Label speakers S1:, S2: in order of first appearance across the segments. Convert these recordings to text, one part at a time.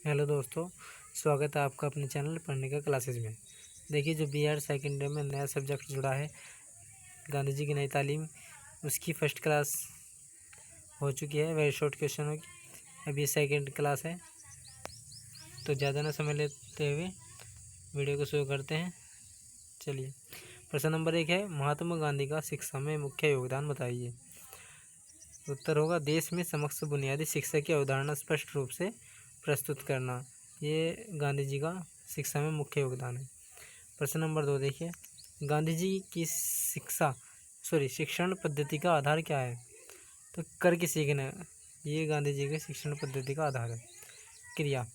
S1: Hello दोस्तों, स्वागत है आपका अपने चैनल पढ़ने का क्लासेस में। देखिए, जो बीएड सेकेंड ईयर में नया सब्जेक्ट जुड़ा है गांधी जी की नई तालीम, उसकी फर्स्ट क्लास हो चुकी है। वेरी शॉर्ट क्वेश्चन होगी। अभी सेकेंड क्लास है, तो ज़्यादा ना समय लेते हुए वीडियो को शुरू करते हैं। चलिए, प्रश्न नंबर 1 है, महात्मा गांधी का शिक्षा में मुख्य योगदान बताइए। उत्तर होगा, देश में समस्त बुनियादी शिक्षा की अवधारणा स्पष्ट रूप से प्रस्तुत करना। ये गांधी जी का शिक्षा में मुख्य योगदान है। प्रश्न नंबर 2 देखिए, गांधी जी की शिक्षण पद्धति का आधार क्या है। तो करके सीखना, ये गांधी जी के शिक्षण पद्धति का आधार है। क्रिया,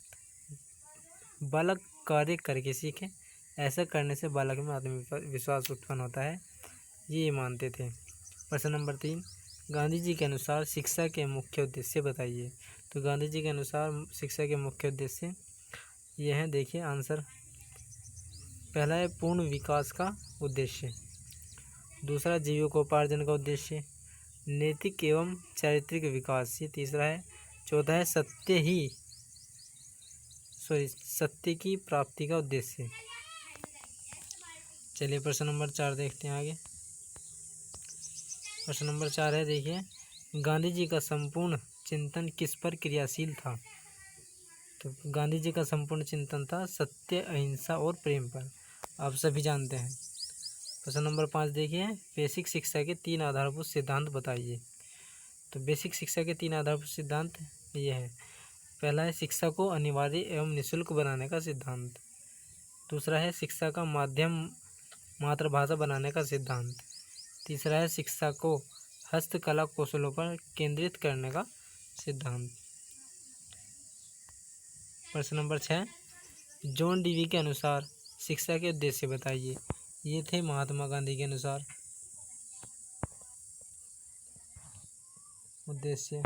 S1: बालक कार्य करके सीखे, ऐसा करने से बालक में आत्मविश्वास उत्पन्न होता है, ये मानते थे। प्रश्न नंबर 3, गांधी जी के अनुसार शिक्षा के मुख्य उद्देश्य बताइए। तो गांधी जी के अनुसार शिक्षा के मुख्य उद्देश्य ये हैं, देखिए आंसर। पहला है पूर्ण विकास का उद्देश्य, दूसरा जीविकोपार्जन का उद्देश्य, नैतिक एवं चारित्रिक विकास, ये तीसरा है। चौथा है सत्य की प्राप्ति का उद्देश्य। चलिए प्रश्न नंबर 4 देखते हैं आगे। प्रश्न नंबर 4 है, देखिए, गांधी जी का संपूर्ण चिंतन किस पर क्रियाशील था। तो गांधी जी का संपूर्ण चिंतन था सत्य, अहिंसा और प्रेम पर। आप सभी जानते हैं। प्रश्न नंबर 5 देखिए, बेसिक शिक्षा के 3 आधारभूत सिद्धांत बताइए। तो बेसिक शिक्षा के 3 आधारभूत सिद्धांत ये है। पहला है शिक्षा को अनिवार्य एवं निःशुल्क बनाने का सिद्धांत, दूसरा है शिक्षा का माध्यम मातृभाषा बनाने का सिद्धांत, तीसरा है शिक्षा को हस्तकला कौशलों पर केंद्रित करने का सिद्धांत। प्रश्न नंबर 6, जॉन डीवी के अनुसार शिक्षा के उद्देश्य बताइए। ये थे महात्मा गांधी के अनुसार उद्देश्य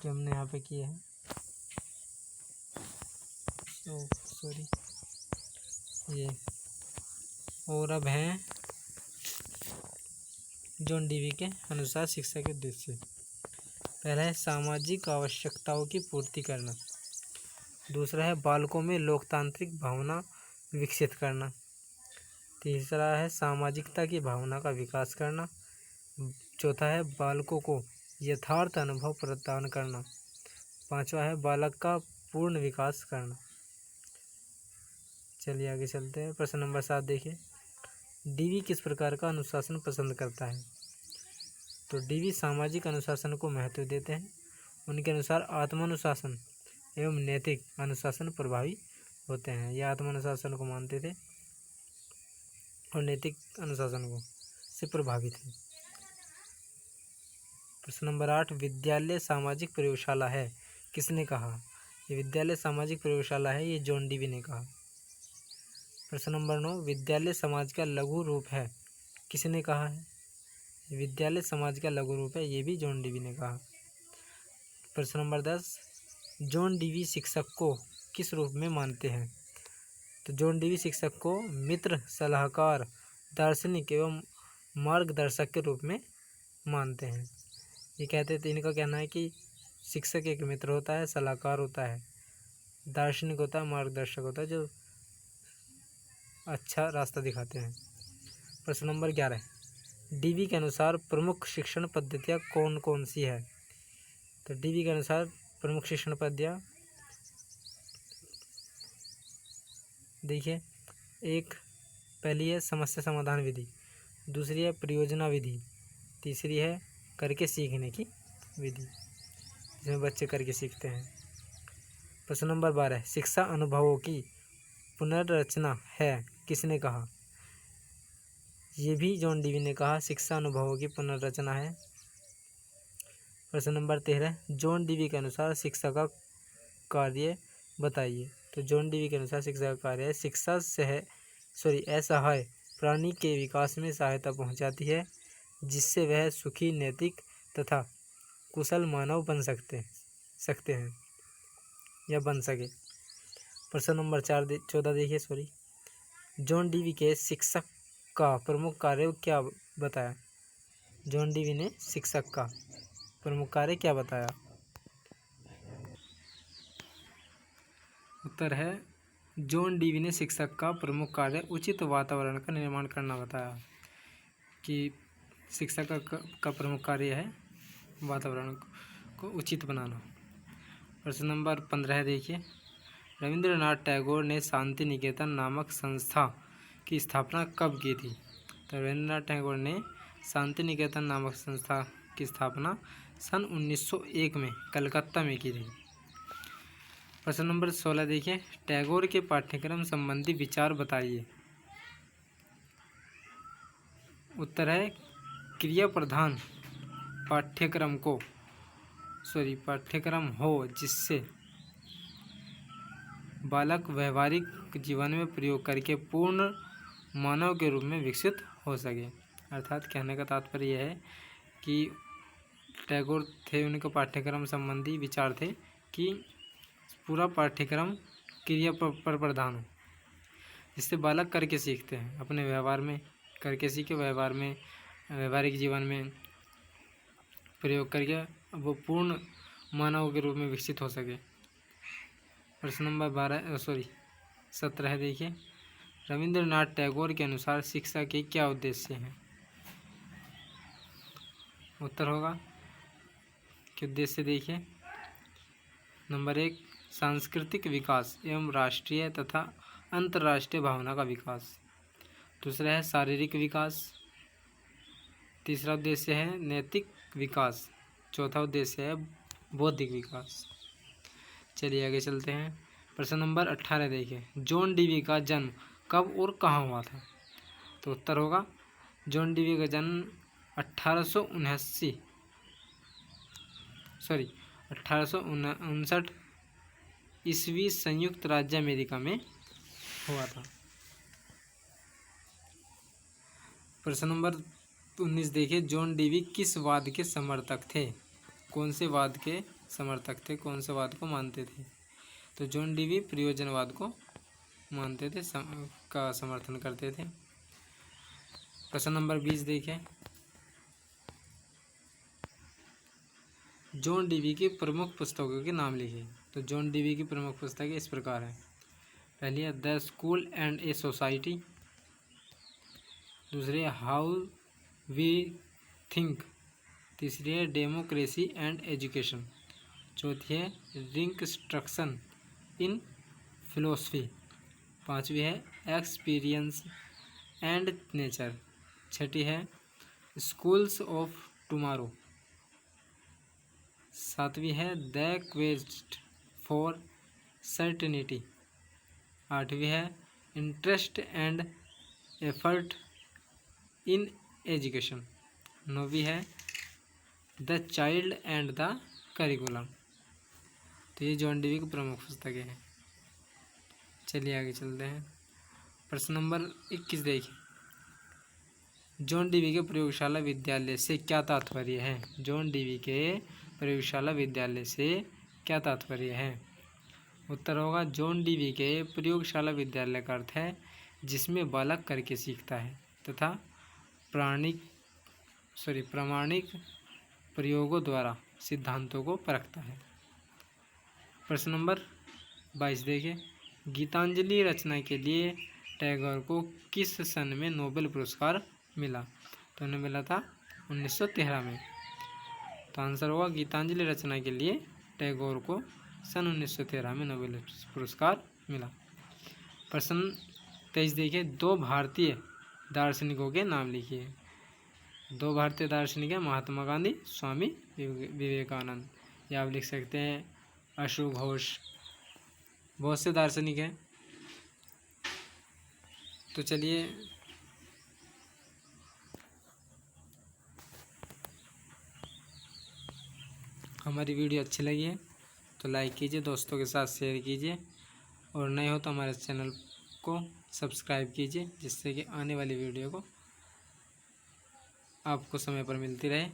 S1: जो हमने यहाँ पे किए हैं। ये और अब हैं जॉन डीवी के अनुसार शिक्षा के उद्देश्य। पहला है सामाजिक आवश्यकताओं की पूर्ति करना, दूसरा है बालकों में लोकतांत्रिक भावना विकसित करना, तीसरा है सामाजिकता की भावना का विकास करना, चौथा है बालकों को यथार्थ अनुभव प्रदान करना, पांचवा है बालक का पूर्ण विकास करना। चलिए आगे चलते हैं। प्रश्न नंबर 7 देखिए, डीवी किस प्रकार का अनुशासन पसंद करता है। तो डीवी सामाजिक अनुशासन को महत्व देते हैं। उनके अनुसार आत्मानुशासन एवं नैतिक अनुशासन प्रभावी होते हैं। ये आत्मानुशासन को मानते थे और नैतिक अनुशासन को से प्रभावित है। प्रश्न नंबर 8, विद्यालय सामाजिक प्रयोगशाला है, किसने कहा। ये विद्यालय सामाजिक प्रयोगशाला है, ये जॉन डीवी ने कहा। प्रश्न नंबर 9, विद्यालय समाज का लघु रूप है, किसने कहा है। विद्यालय समाज का लघु रूप है, ये भी जॉन डीवी ने कहा। प्रश्न नंबर 10, जॉन डीवी शिक्षक को किस रूप में मानते हैं। तो जॉन डीवी शिक्षक को मित्र, सलाहकार, दार्शनिक एवं मार्गदर्शक के रूप में मानते हैं। ये कहते थे, इनका कहना है कि शिक्षक एक मित्र होता है, सलाहकार होता है, दार्शनिक होता है, मार्गदर्शक होता है, जो अच्छा रास्ता दिखाते हैं। प्रश्न नंबर 11, डीवी के अनुसार प्रमुख शिक्षण पद्धतियाँ कौन कौन सी है। तो डीवी के अनुसार प्रमुख शिक्षण पद्धतियाँ देखिए, एक पहली है समस्या समाधान विधि, दूसरी है परियोजना विधि, तीसरी है करके सीखने की विधि, जिसमें बच्चे करके सीखते हैं। प्रश्न नंबर 12, शिक्षा अनुभवों की पुनर्रचना है, किसने कहा। ये भी जॉन डीवी ने कहा, शिक्षा अनुभवों की पुनर्रचना है। प्रश्न नंबर 13, जॉन डीवी के अनुसार शिक्षा का कार्य बताइए। तो जॉन डीवी के अनुसार शिक्षा का कार्य है शिक्षा असहाय प्राणी के विकास में सहायता पहुंचाती है, जिससे वह सुखी, नैतिक तथा कुशल मानव बन सकते हैं या बन सके। प्रश्न नंबर 14 देखिए, जॉन डीवी के शिक्षक का प्रमुख कार्य क्या बताया। जॉन डीवी ने शिक्षक का प्रमुख कार्य क्या बताया। उत्तर है जॉन डीवी ने शिक्षक का प्रमुख कार्य उचित वातावरण का निर्माण करना बताया कि शिक्षक का प्रमुख कार्य है वातावरण को उचित बनाना। प्रश्न नंबर 15 देखिए, रविंद्रनाथ टैगोर ने शांति निकेतन नामक संस्था की स्थापना कब की थी? तो रविंद्रनाथ टैगोर ने शांति निकेतन नामक संस्था की स्थापना सन 1901 में कलकत्ता में की थी। प्रश्न नंबर 16 देखिए, टैगोर के पाठ्यक्रम संबंधी विचार बताइए। उत्तर है क्रिया प्रधान पाठ्यक्रम हो जिससे बालक व्यवहारिक जीवन में प्रयोग करके पूर्ण मानव के रूप में विकसित हो सके। अर्थात कहने का तात्पर्य यह है कि टैगोर थे, उनके पाठ्यक्रम संबंधी विचार थे कि पूरा पाठ्यक्रम क्रिया पर प्रधान हो, जिससे बालक करके सीखते हैं, अपने व्यवहार में करके सीखे, व्यवहारिक जीवन में प्रयोग करके वो पूर्ण मानव के रूप में विकसित हो सके। प्रश्न नंबर 17 देखिए, रविंद्रनाथ टैगोर के अनुसार शिक्षा के क्या उद्देश्य हैं? उत्तर होगा कि उद्देश्य देखिए, नंबर 1 सांस्कृतिक विकास एवं राष्ट्रीय तथा अंतर्राष्ट्रीय भावना का विकास। दूसरा है शारीरिक विकास। तीसरा उद्देश्य है नैतिक विकास। चौथा उद्देश्य है बौद्धिक विकास। चलिए आगे चलते हैं। प्रश्न नंबर 18 देखिए, जॉन डीवी का जन्म कब और कहाँ हुआ था? तो उत्तर होगा जॉन डीवी का जन्म 1859 ईस्वी संयुक्त राज्य अमेरिका में हुआ था। प्रश्न नंबर 19 देखिए, जॉन डीवी किस वाद के समर्थक थे? कौन से वाद के समर्थक थे, कौन से वाद को मानते थे? तो जॉन डीवी प्रयोजनवाद को मानते थे, का समर्थन करते थे। प्रश्न नंबर 20 देखें, जॉन डीवी की प्रमुख पुस्तकों के नाम लिखिए। तो जॉन डीवी की प्रमुख पुस्तकें इस प्रकार हैं। पहली है the school and a society. दूसरी है हाउ वी थिंक। तीसरी है डेमोक्रेसी एंड एजुकेशन। चौथी है रिकंस्ट्रक्शन इन फिलोसफी। पांचवी है एक्सपीरियंस एंड नेचर। छठी है स्कूल्स ऑफ टुमारो। सातवीं है द क्वेस्ट फॉर सर्टेनिटी। आठवीं है interest and effort in education. नौवीं है the child and the curriculum. तो ये जॉन डीवी की प्रमुख पुस्तकें हैं। चलिए आगे चलते हैं। प्रश्न नंबर 21 देखिए, जॉन डीवी के प्रयोगशाला विद्यालय से क्या तात्पर्य है? जॉन डीवी के प्रयोगशाला विद्यालय से क्या तात्पर्य है? उत्तर होगा जॉन डीवी के प्रयोगशाला विद्यालय का अर्थ है जिसमें बालक करके सीखता है तथा प्रामाणिक प्रयोगों द्वारा सिद्धांतों को परखता है। प्रश्न नंबर 22 देखिए, गीतांजलि रचना के लिए टैगोर को किस सन में नोबेल पुरस्कार मिला? तो उन्हें मिला था 1913 में। तो आंसर होगा गीतांजलि रचना के लिए टैगोर को सन 1913 में नोबेल पुरस्कार मिला। प्रश्न 23 देखिए, दो भारतीय दार्शनिकों के नाम लिखिए। दो भारतीय दार्शनिक हैं महात्मा गांधी, स्वामी विवेकानंद, या आप लिख सकते हैं अशोक घोष। बहुत से दार्शनिक हैं। तो चलिए हमारी वीडियो अच्छी लगी है तो लाइक कीजिए, दोस्तों के साथ शेयर कीजिए, और नए हो तो हमारे चैनल को सब्सक्राइब कीजिए, जिससे कि आने वाली वीडियो को आपको समय पर मिलती रहे।